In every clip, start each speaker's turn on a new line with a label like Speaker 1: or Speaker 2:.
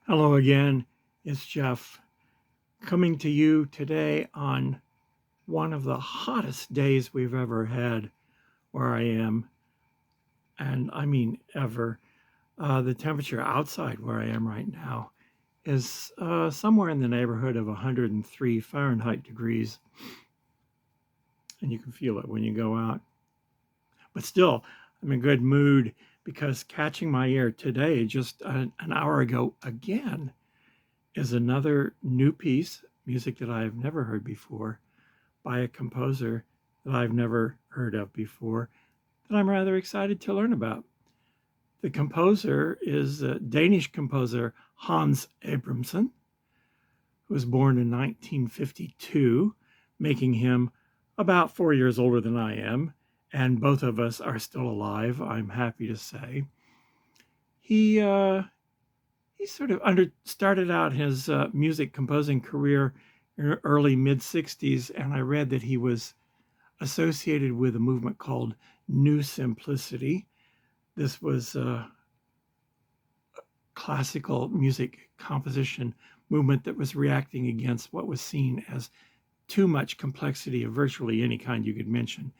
Speaker 1: Hello again, it's Jeff coming to you today on one of the hottest days we've ever had where I am, and I mean ever. The temperature outside where I am right now is somewhere in the neighborhood of 103 Fahrenheit degrees, and you can feel it when you go out. But still, I'm in good mood because catching my ear today, just an hour ago again, is another new piece, music that I've never heard before, by a composer that I've never heard of before, that I'm rather excited to learn about. The composer is a Danish composer Hans Abrahamsen, who was born in 1952, making him about 4 years older than I am, and both of us are still alive, I'm happy to say. He sort of started out his music composing career in the early mid 60s, and I read that he was associated with a movement called New Simplicity. This was a classical music composition movement that was reacting against what was seen as too much complexity of virtually any kind you could mention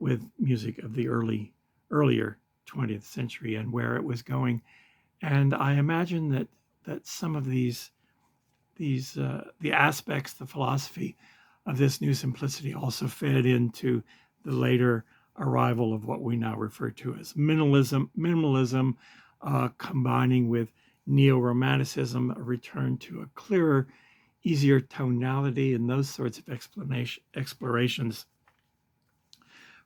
Speaker 1: with music of the earlier 20th century and where it was going. And I imagine that some of these the aspects, the philosophy of this new simplicity also fed into the later arrival of what we now refer to as minimalism, combining with neo-romanticism, a return to a clearer, easier tonality, and those sorts of explorations.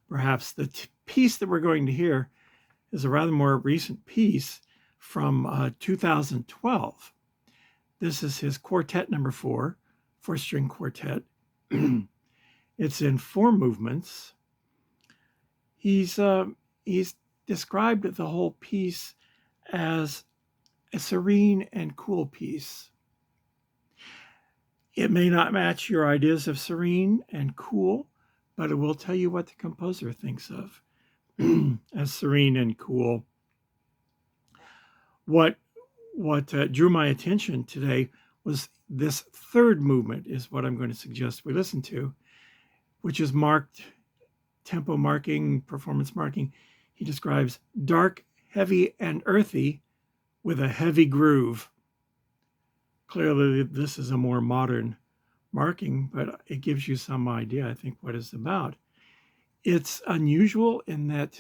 Speaker 1: Perhaps the piece that we're going to hear is a rather more recent piece from 2012. This is his Quartet number 4, four-string quartet. It's in 4 movements. He's described the whole piece as a serene and cool piece. It may not match your ideas of serene and cool, but it will tell you what the composer thinks of as serene and cool. What drew my attention today was this 3rd movement is what I'm going to suggest we listen to, which is marked tempo marking, performance marking. He describes dark, heavy, and earthy with a heavy groove. Clearly, this is a more modern marking, but it gives you some idea, I think, what it's about. It's unusual in that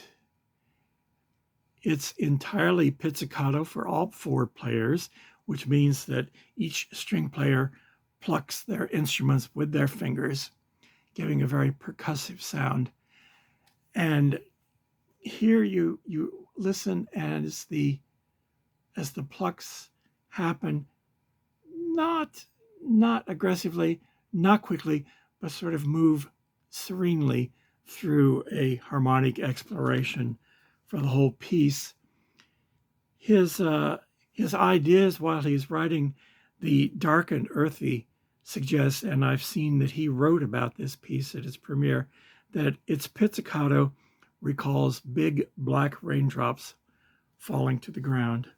Speaker 1: it's entirely pizzicato for all 4 players, which means that each string player plucks their instruments with their fingers, giving a very percussive sound. And here you listen as the plucks happen, not aggressively, not quickly, but sort of move serenely through a harmonic exploration for the whole piece. His ideas while he's writing the dark and earthy suggest, and I've seen that he wrote about this piece at its premiere, that its pizzicato recalls big black raindrops falling to the ground.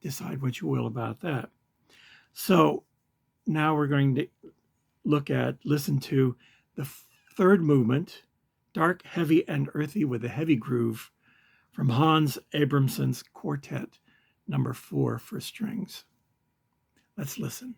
Speaker 1: Decide what you will about that. So now we're going to listen to the 3rd movement, dark, heavy, and earthy with a heavy groove, from Hans Abrahamsen's Quartet number 4 for strings. Let's listen.